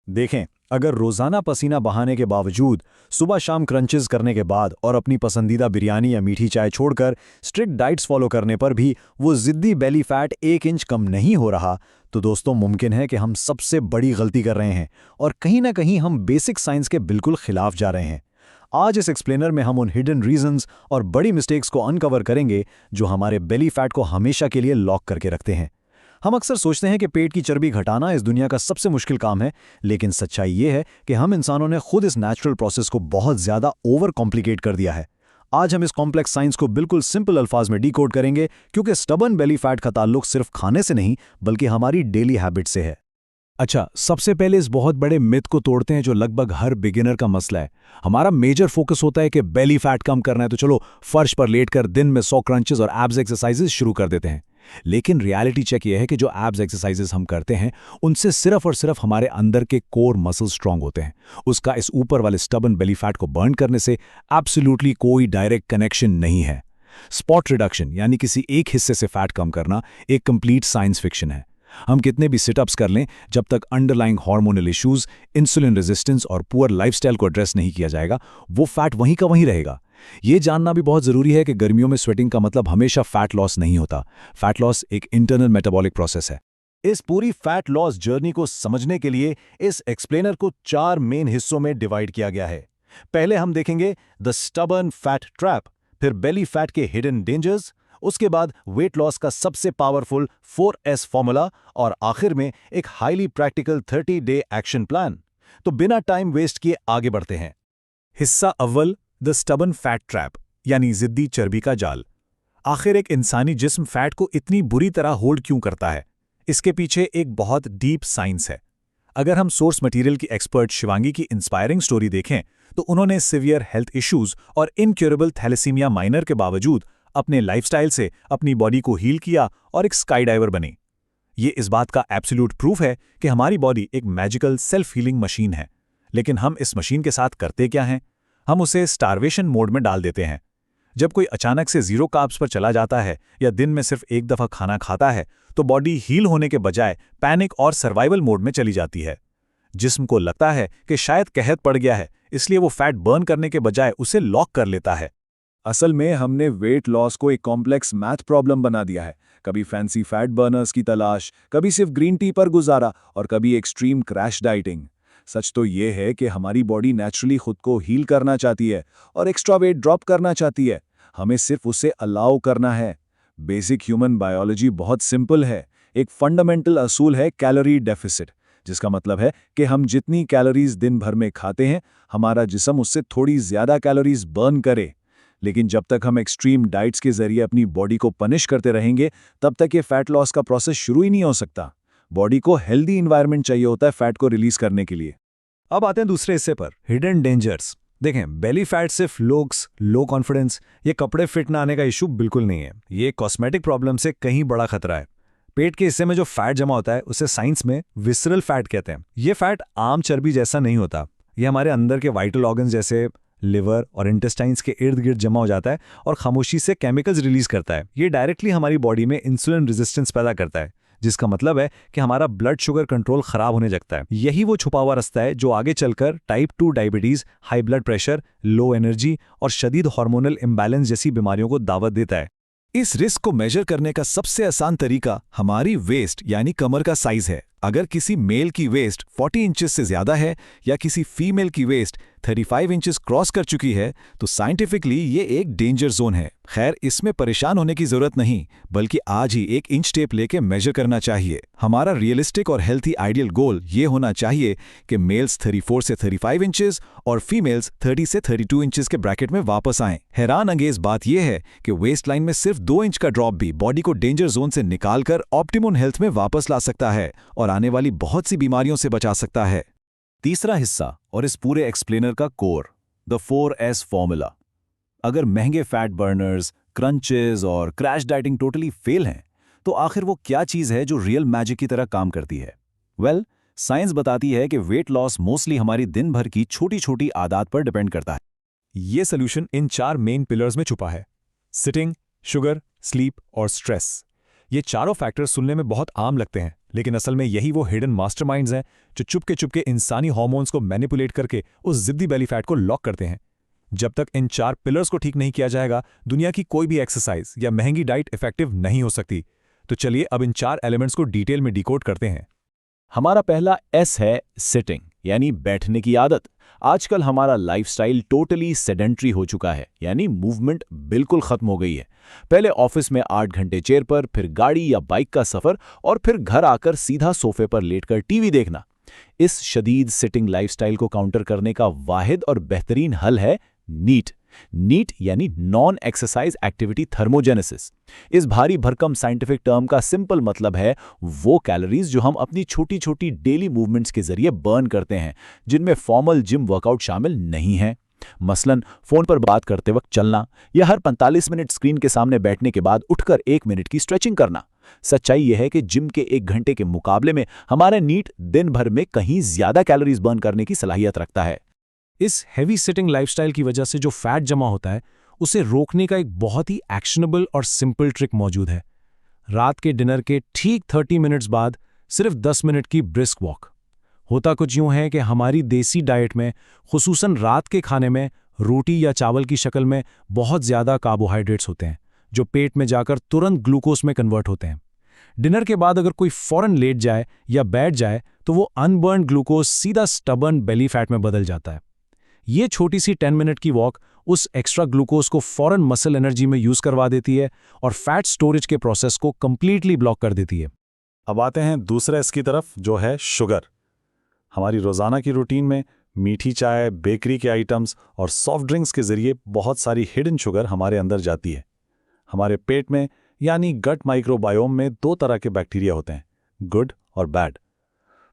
देखें, अगर रोजाना पसीना बहाने के बावजूद, सुबह शाम क्रंचेस करने के बाद और अपनी पसंदीदा बिरयानी या मीठी चाय छोड़कर स्ट्रिक्ट डाइट्स फॉलो करने पर भी वो जिद्दी बेली फैट 1 इंच कम नहीं हो रहा, तो दोस्तों मुमकिन है कि हम सबसे बड़ी गलती कर रहे हैं और कहीं ना कहीं हम बेसिक साइंस के बिल्कुल खिलाफ जा रहे हैं। आज इस एक्सप्लेनर में हम उन हिडन रीजंस और बड़ी मिस्टेक्स को अनकवर करेंगे जो हमारे बेली फैट को हमेशा के लिए लॉक करके रखते हैं। हम अक्सर सोचते हैं कि पेट की चर्बी घटाना इस दुनिया का सबसे मुश्किल काम है, लेकिन सच्चाई ये है कि हम इंसानों ने खुद इस नेचुरल प्रोसेस को बहुत ज्यादा ओवर कॉम्प्लिकेट कर दिया है। आज हम इस कॉम्प्लेक्स साइंस को बिल्कुल सिंपल अल्फाज में डिकोड करेंगे, क्योंकि स्टबर्न बेली फैट का ताल्लुक सिर्फ खाने से नहीं बल्कि हमारी डेली हैबिट से है। अच्छा, सबसे पहले इस बहुत बड़े मिथ को तोड़ते हैं जो लगभग हर बिगिनर का मसला है। हमारा मेजर फोकस होता है कि बेली फैट कम करना है, तो चलो फर्श पर लेटकर दिन में 100 क्रंचेस और एब्स एक्सरसाइजेस शुरू कर देते हैं। लेकिन रियलिटी चेक यह है कि जो एब्स एक्सरसाइजेस हम करते हैं उनसे सिर्फ और सिर्फ हमारे अंदर के कोर मसल स्ट्रांग होते हैं। उसका इस ऊपर वाले स्टबर्न बेली फैट को बर्न करने से एब्सोल्युटली कोई डायरेक्ट कनेक्शन नहीं है। स्पॉट रिडक्शन यानी किसी एक हिस्से से फैट कम करना एक कंप्लीट साइंस फिक्शन है। हम कितने भी सिटअप्स कर लें, जब तक underlying hormonal issues, insulin resistance और पुअर लाइफस्टाइल को एड्रेस नहीं किया जाएगा, वो फैट वहीं का वहीं रहेगा। ये जानना भी बहुत जरूरी है कि गर्मियों में स्वेटिंग का मतलब हमेशा फैट लॉस नहीं होता। फैट लॉस एक इंटरनल मेटाबॉलिक प्रोसेस है। इस पूरी फैट लॉस जर्नी को समझने के लिए इस एक्सप्लेनर को 4 मेन हिस्सों में डिवाइड किया गया है। पहले हम देखेंगे द स्टबर्न फैट ट्रैप, फिर बेली फैट के हिडन डेंजर्स, उसके बाद वेट लॉस का सबसे पावरफुल 4S फॉर्मूला और आखिर में एक हाईली प्रैक्टिकल 30-डे एक्शन प्लान। तो बिना टाइम वेस्ट किए आगे बढ़ते हैं। हिस्सा अव्वल, द स्टबर्न फैट ट्रैप यानी जिद्दी चर्बी का जाल। आखिर एक इंसानी जिस्म फैट को इतनी बुरी तरह होल्ड क्यों करता है? इसके पीछे एक बहुत डीप साइंस है। अगर हम सोर्स मटेरियल की एक्सपर्ट शिवांगी की इंस्पायरिंग स्टोरी देखें, तो उन्होंने सिवियर हेल्थ इश्यूज और इनक्योरेबल थैलेसीमिया माइनर के बावजूद अपने लाइफस्टाइल से अपनी बॉडी को हील किया और एक स्काई डाइवर बनी। ये इस बात का एब्सोल्यूट प्रूफ है कि हमारी बॉडी एक मैजिकल सेल्फ हीलिंग मशीन है। लेकिन हम इस मशीन के साथ करते क्या हैं? हम उसे स्टारवेशन मोड में डाल देते हैं। जब कोई अचानक से 0 कार्ब्स पर चला जाता है या दिन में सिर्फ एक दफा खाना खाता है, तो बॉडी हील होने के बजाय पैनिक और सर्वाइवल मोड में चली जाती है। जिस्म को लगता है कि शायद कहत पड़ गया है, इसलिए वो फैट बर्न करने के बजाय उसे लॉक कर लेता है। असल में हमने वेट लॉस को एक कॉम्प्लेक्स मैथ प्रॉब्लम बना दिया है। कभी फैंसी फैट बर्नर्स की तलाश, कभी सिर्फ ग्रीन टी पर गुजारा और कभी एक्सट्रीम क्रैश डाइटिंग। सच तो ये है कि हमारी बॉडी नेचुरली खुद को हील करना चाहती है और एक्स्ट्रा वेट ड्रॉप करना चाहती है। हमें सिर्फ उसे अलाउ करना है। बेसिक ह्यूमन बायोलॉजी बहुत सिंपल है। एक फंडामेंटल असूल है कैलोरी डेफिसिट, जिसका मतलब है कि हम जितनी कैलोरीज दिन भर में खाते हैं, हमारा जिस्म उससे थोड़ी ज्यादा कैलोरीज बर्न करे। लेकिन जब तक हम एक्सट्रीम डाइट्स के जरिए अपनी बॉडी को पनिश करते रहेंगे, तब तक ये फैट लॉस का प्रोसेस शुरू ही नहीं हो सकता। बॉडी को हेल्दी इन्वायरमेंट चाहिए होता है फैट को रिलीज करने के लिए। अब आते हैं दूसरे हिस्से पर, हिडन डेंजर्स। देखें, बेली फैट सिर्फ लुक्स, लो कॉन्फिडेंस, ये कपड़े फिट ना आने का इशू बिल्कुल नहीं है। ये कॉस्मेटिक प्रॉब्लम से कहीं बड़ा खतरा है। पेट के हिस्से में जो फैट जमा होता है उसे साइंस में विसरल फैट कहते हैं। ये फैट आम चर्बी जैसा नहीं होता। ये हमारे अंदर के वाइटल ऑर्गन्स जैसे लिवर और इंटेस्टाइन्स के इर्द गिर्द जमा हो जाता है और खामोशी से केमिकल्स रिलीज करता है। ये डायरेक्टली हमारी बॉडी में इंसुलिन रेजिस्टेंस पैदा करता है, जिसका मतलब है कि हमारा ब्लड शुगर कंट्रोल खराब होने लगता है। यही वो छुपा हुआ रास्ता है जो आगे चलकर type 2 diabetes, high blood pressure, low energy और शदीद हार्मोनल इम्बैलेंस जैसी बीमारियों को दावत देता है। इस रिस्क को मेजर करने का सबसे आसान तरीका हमारी वेस्ट यानी कमर का साइज है। अगर किसी मेल की वेस्ट 40 इंचेस से ज्यादा है या किसी फीमेल की वेस्ट 35 इंचेस क्रॉस कर चुकी है, तो साइंटिफिकली ये एक डेंजर जोन है। खैर, इसमें परेशान होने की जरूरत नहीं, बल्कि आज ही एक इंच टेप लेके मेजर करना चाहिए। हमारा रियलिस्टिक और हेल्थी आइडियल गोल ये होना चाहिए कि मेल्स 34 से 35 इंचेस और फीमेल्स 30 से 32 इंचेस के ब्रैकेट में वापस आएं। हैरान अंगेज बात यह है कि वेस्ट लाइन में सिर्फ 2 इंच का ड्रॉप भी बॉडी को डेंजर जोन से निकालकर ऑप्टिमम हेल्थ में वापस ला सकता है और आने वाली बहुत सी बीमारियों से बचा सकता है। तीसरा हिस्सा और इस पूरे एक्सप्लेनर का कोर, द 4S फॉर्मूला। अगर महंगे फैट बर्नर्स, क्रंचेस और क्रैश डाइटिंग टोटली फेल हैं, तो आखिर वो क्या चीज़ है जो रियल मैजिक की तरह काम करती है? वेल, साइंस बताती है कि वेट लॉस मोस्टली हमारी दिन भर की छोटी छोटी आदत पर डिपेंड करता है। ये सोल्यूशन इन 4 मेन पिलर्स में छुपा है: सिटिंग, शुगर, स्लीप और स्ट्रेस। ये चारों फैक्टर्स सुनने में बहुत आम लगते हैं, लेकिन असल में यही वो हिडन मास्टरमाइंड्स हैं जो चुपके चुपके इंसानी हार्मोन्स को मैनिपुलेट करके उस जिद्दी बेली फैट को लॉक करते हैं। जब तक इन 4 पिलर्स को ठीक नहीं किया जाएगा, दुनिया की कोई भी एक्सरसाइज या महंगी डाइट इफेक्टिव नहीं हो सकती। तो चलिए अब इन 4 एलिमेंट्स को डिटेल में डिकोड करते हैं। हमारा पहला एस है सिटिंग, यानी बैठने की आदत। आजकल हमारा लाइफस्टाइल टोटली सेडेंट्री हो चुका है, यानी मूवमेंट बिल्कुल खत्म हो गई है। पहले ऑफिस में 8 घंटे चेयर पर, फिर गाड़ी या बाइक का सफर, और फिर घर आकर सीधा सोफे पर लेटकर टीवी देखना। इस शदीद सिटिंग लाइफस्टाइल को काउंटर करने का वाहिद और बेहतरीन हल है नीट। नीट यानी नॉन एक्सरसाइज एक्टिविटी थर्मोजेनेसिस। इस भारी भरकम साइंटिफिक टर्म का सिंपल मतलब है वो कैलोरीज जो हम अपनी छोटी छोटी डेली मूवमेंट्स के जरिए बर्न करते हैं, जिनमें फॉर्मल जिम वर्कआउट शामिल नहीं है। मसलन फोन पर बात करते वक्त चलना, या हर 45 मिनट स्क्रीन के सामने बैठने के बाद उठकर 1 मिनट की स्ट्रेचिंग करना। सच्चाई यह है कि जिम के 1 घंटे के मुकाबले में हमारा नीट दिन भर में कहीं ज्यादा कैलोरीज बर्न करने की सलाहियत रखता है। इस हैवी सिटिंग लाइफस्टाइल की वजह से जो फैट जमा होता है, उसे रोकने का एक बहुत ही एक्शनेबल और सिंपल ट्रिक मौजूद है। रात के डिनर के ठीक 30 मिनट्स बाद सिर्फ 10 मिनट की ब्रिस्क वॉक। होता कुछ यूं है कि हमारी देसी डाइट में, खुसूसन रात के खाने में, रोटी या चावल की शक्ल में बहुत ज़्यादा कार्बोहाइड्रेट्स होते हैं, जो पेट में जाकर तुरंत ग्लूकोज में कन्वर्ट होते हैं। डिनर के बाद अगर कोई फौरन लेट जाए या बैठ जाए तो वो अनबर्न ग्लूकोज सीधा स्टबर्न बेली फैट में बदल जाता है। ये छोटी सी 10 मिनट की वॉक उस एक्स्ट्रा ग्लूकोज को फौरन मसल एनर्जी में यूज करवा देती है और फैट स्टोरेज के प्रोसेस को कंप्लीटली ब्लॉक कर देती है। अब आते हैं दूसरे इसकी तरफ, जो है शुगर। हमारी रोज़ाना की रूटीन में मीठी चाय, बेकरी के आइटम्स और सॉफ्ट ड्रिंक्स के जरिए बहुत सारी हिडन शुगर हमारे अंदर जाती है। हमारे पेट में यानी गट माइक्रोबायोम में 2 तरह के बैक्टीरिया होते हैं, गुड और बैड।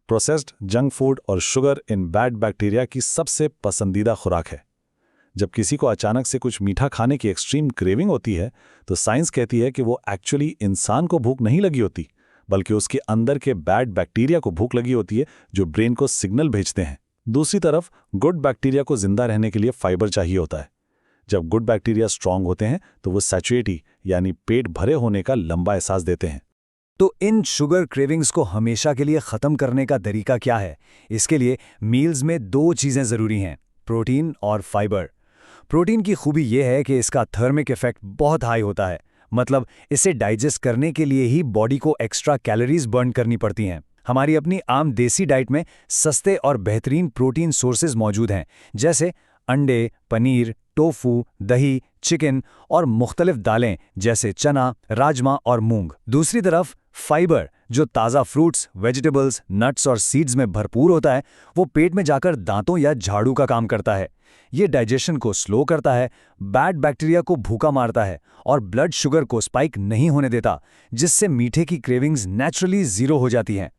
प्रोसेस्ड जंक फूड और शुगर इन बैड बैक्टीरिया की सबसे पसंदीदा खुराक है। जब किसी को अचानक से कुछ मीठा खाने की एक्सट्रीम क्रेविंग होती है, तो साइंस कहती है कि वो एक्चुअली इंसान को भूख नहीं लगी होती, बल्कि उसके अंदर के बैड बैक्टीरिया को भूख लगी होती है, जो ब्रेन को सिग्नल भेजते हैं। दूसरी तरफ गुड बैक्टीरिया को जिंदा रहने के लिए फाइबर चाहिए होता है। जब गुड बैक्टीरिया स्ट्रांग होते हैं तो वो सैचुएटी यानी पेट भरे होने का लंबा एहसास देते हैं। तो इन शुगर क्रेविंग्स को हमेशा के लिए ख़त्म करने का तरीका क्या है? इसके लिए मील्स में 2 चीज़ें ज़रूरी हैं, प्रोटीन और फाइबर। प्रोटीन की खूबी यह है कि इसका थर्मिक इफेक्ट बहुत हाई होता है, मतलब इसे डाइजेस्ट करने के लिए ही बॉडी को एक्स्ट्रा कैलोरीज बर्न करनी पड़ती हैं। हमारी अपनी आम देसी डाइट में सस्ते और बेहतरीन प्रोटीन सोर्सेज मौजूद हैं, जैसे अंडे, पनीर, टोफू, दही, चिकन और मुख्तलिफ दालें जैसे चना, राजमा और मूंग। दूसरी तरफ फाइबर, जो ताज़ा फ्रूट्स, वेजिटेबल्स, नट्स और सीड्स में भरपूर होता है, वो पेट में जाकर दांतों या झाड़ू का काम करता है। ये डाइजेशन को स्लो करता है, बैड बैक्टीरिया को भूखा मारता है और ब्लड शुगर को स्पाइक नहीं होने देता, जिससे मीठे की क्रेविंग्स नेचुरली ज़ीरो हो जाती हैं।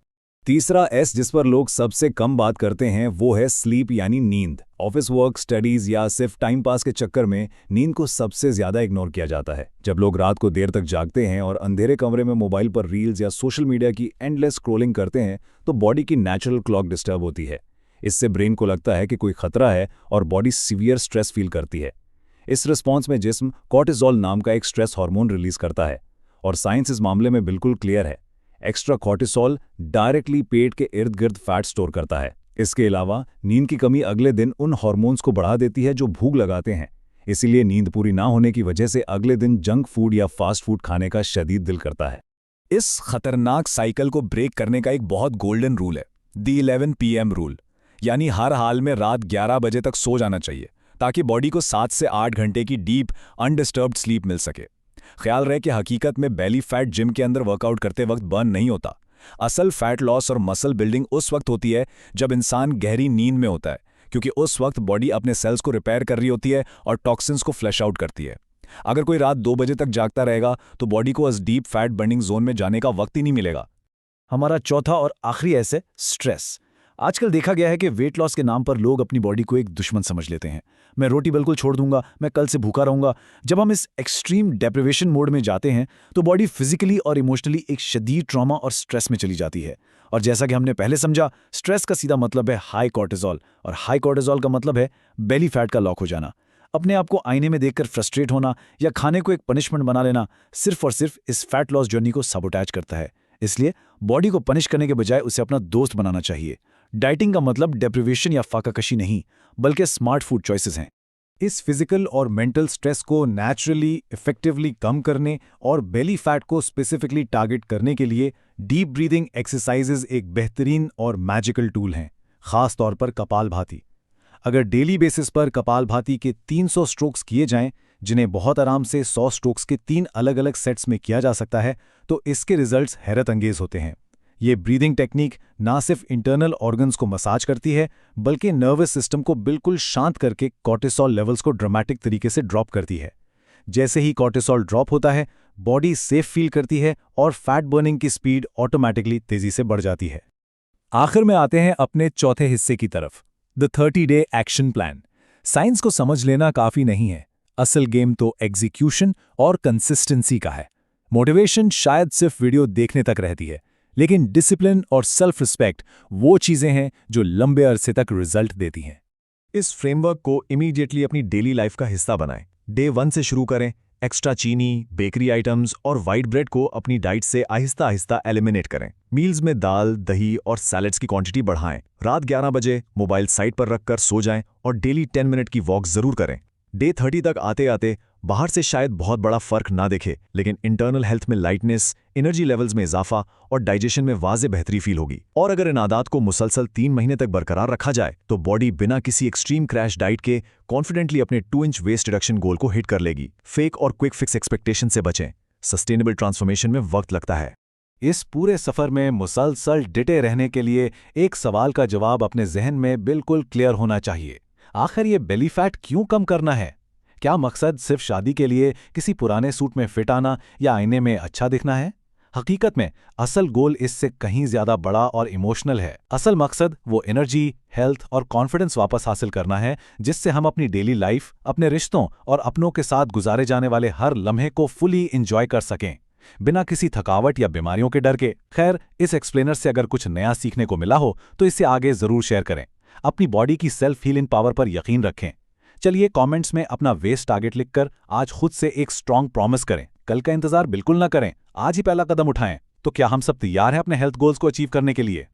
तीसरा एस जिस पर लोग सबसे कम बात करते हैं वो है स्लीप यानी नींद। ऑफिस वर्क, स्टडीज या सिर्फ टाइम पास के चक्कर में नींद को सबसे ज्यादा इग्नोर किया जाता है। जब लोग रात को देर तक जागते हैं और अंधेरे कमरे में मोबाइल पर रील्स या सोशल मीडिया की एंडलेस स्क्रॉलिंग करते हैं, तो बॉडी की नेचुरल क्लॉक डिस्टर्ब होती है। इससे ब्रेन को लगता है कि कोई खतरा है और बॉडी सीवियर स्ट्रेस फील करती है। इस रिस्पॉन्स में जिस्म कॉर्टिसोल नाम का एक स्ट्रेस हार्मोन रिलीज करता है, और साइंस इस मामले में बिल्कुल क्लियर है। एक्स्ट्रा कॉर्टिसोल डायरेक्टली पेट के इर्द गिर्द फैट स्टोर करता है। इसके अलावा नींद की कमी अगले दिन उन हार्मोन्स को बढ़ा देती है जो भूख लगाते हैं। इसीलिए नींद पूरी ना होने की वजह से अगले दिन जंक फूड या फास्ट फूड खाने का शदीद दिल करता है। इस खतरनाक साइकिल को ब्रेक करने का एक बहुत गोल्डन रूल है, द 11 PM रूल। यानी हर हाल में रात 11 बजे तक सो जाना चाहिए, ताकि बॉडी को 7 से 8 घंटे की डीप अनडिस्टर्ब्ड स्लीप मिल सके। ख्याल रहे कि हकीकत में बेली फैट जिम के अंदर वर्कआउट करते वक्त बर्न नहीं होता। असल फैट लॉस और मसल बिल्डिंग उस वक्त होती है जब इंसान गहरी नींद में होता है, क्योंकि उस वक्त बॉडी अपने सेल्स को रिपेयर कर रही होती है और टॉक्सिन्स को फ्लश आउट करती है। अगर कोई रात 2 बजे तक जागता रहेगा तो बॉडी को इस डीप फैट बर्निंग जोन में जाने का वक्त ही नहीं मिलेगा। हमारा चौथा और आखिरी ऐसे स्ट्रेस। आजकल देखा गया है कि वेट लॉस के नाम पर लोग अपनी बॉडी को एक दुश्मन समझ लेते हैं। मैं रोटी बिल्कुल छोड़ दूंगा, मैं कल से भूखा रहूंगा। जब हम इस एक्सट्रीम डेप्रिवेशन मोड में जाते हैं तो बॉडी फिजिकली और इमोशनली एक शदीद ट्रॉमा और स्ट्रेस में चली जाती है। और जैसा कि हमने पहले समझा, स्ट्रेस का सीधा मतलब है हाई कॉर्टिसोल, और हाई कॉर्टिसोल का मतलब है बेली फैट का लॉक हो जाना। अपने आप को आईने में देखकर फ्रस्ट्रेट होना या खाने को एक पनिशमेंट बना लेना सिर्फ और सिर्फ इस फैट लॉस जर्नी को सबोटैज करता है। इसलिए बॉडी को पनिश करने के बजाय उसे अपना दोस्त बनाना चाहिए। डाइटिंग का मतलब डेप्रिवेशन या फाकाकशी नहीं, बल्कि स्मार्ट फूड चॉइसेस हैं। इस फिजिकल और मेंटल स्ट्रेस को नेचुरली इफेक्टिवली कम करने और बेली फैट को स्पेसिफिकली टारगेट करने के लिए डीप ब्रीदिंग एक्सरसाइजेज एक बेहतरीन और मैजिकल टूल हैं, खास तौर पर कपालभाति। अगर डेली बेसिस पर कपालभाति के 300 स्ट्रोक्स किए जाएं, जिन्हें बहुत आराम से 100 स्ट्रोक्स के 3 अलग अलग सेट्स में किया जा सकता है, तो इसके रिजल्ट्स हैरत अंगेज होते हैं। ये ब्रीदिंग टेक्निक ना सिर्फ इंटरनल ऑर्गन्स को मसाज करती है, बल्कि नर्वस सिस्टम को बिल्कुल शांत करके कॉर्टिसोल लेवल्स को ड्रामेटिक तरीके से ड्रॉप करती है। जैसे ही कॉर्टिसोल ड्रॉप होता है, बॉडी सेफ फील करती है और फैट बर्निंग की स्पीड ऑटोमैटिकली तेजी से बढ़ जाती है। आखिर में आते हैं अपने चौथे हिस्से की तरफ, द 30-डे एक्शन प्लान। साइंस को समझ लेना काफी नहीं है, असल गेम तो एग्जीक्यूशन और कंसिस्टेंसी का है। मोटिवेशन शायद सिर्फ वीडियो देखने तक रहती है, लेकिन डिसिप्लिन और सेल्फ रिस्पेक्ट वो चीजें हैं जो लंबे अरसे तक रिजल्ट देती हैं। इस फ्रेमवर्क को इमीडिएटली अपनी डेली लाइफ का हिस्सा बनाएं। डे 1 से शुरू करें। एक्स्ट्रा चीनी, बेकरी आइटम्स और वाइट ब्रेड को अपनी डाइट से आहिस्ता आहिस्ता एलिमिनेट करें। मील्स में दाल, दही और सैलेड्स की क्वांटिटी बढ़ाएं। रात 11 बजे मोबाइल साइड पर रखकर सो जाएं और डेली 10 मिनट की वॉक जरूर करें। डे 30 तक आते आते बाहर से शायद बहुत बड़ा फर्क ना दिखे, लेकिन इंटरनल हेल्थ में लाइटनेस, एनर्जी लेवल्स में इजाफा और डाइजेशन में वाज़े बेहतरी फील होगी। और अगर इन आदत को मुसलसल 3 महीने तक बरकरार रखा जाए, तो बॉडी बिना किसी एक्सट्रीम क्रैश डाइट के कॉन्फिडेंटली अपने 2 इंच वेस्ट रिडक्शन गोल को हिट कर लेगी। फेक और क्विक फिक्स एक्सपेक्टेशन से बचें। सस्टेनेबल ट्रांसफॉर्मेशन में वक्त लगता है। इस पूरे सफर में मुसलसल डिटे रहने के लिए एक सवाल का जवाब अपने जहन में बिल्कुल क्लियर होना चाहिए। आखिर ये बेली फैट क्यों कम करना है? क्या मकसद सिर्फ शादी के लिए किसी पुराने सूट में फिट आना या आईने में अच्छा दिखना है? हकीकत में असल गोल इससे कहीं ज्यादा बड़ा और इमोशनल है। असल मकसद वो एनर्जी, हेल्थ और कॉन्फिडेंस वापस हासिल करना है, जिससे हम अपनी डेली लाइफ, अपने रिश्तों और अपनों के साथ गुजारे जाने वाले हर लम्हे को फुली इंजॉय कर सकें, बिना किसी थकावट या बीमारियों के डर के। खैर, इस एक्सप्लेनर से अगर कुछ नया सीखने को मिला हो तो इसे आगे जरूर शेयर करें। अपनी बॉडी की सेल्फ हीलिंग पावर पर यकीन रखें। चलिए कमेंट्स में अपना वेस्ट टारगेट लिखकर आज खुद से एक स्ट्रॉन्ग प्रॉमिस करें। कल का इंतजार बिल्कुल ना करें, आज ही पहला कदम उठाएं। तो क्या हम सब तैयार हैं अपने हेल्थ गोल्स को अचीव करने के लिए?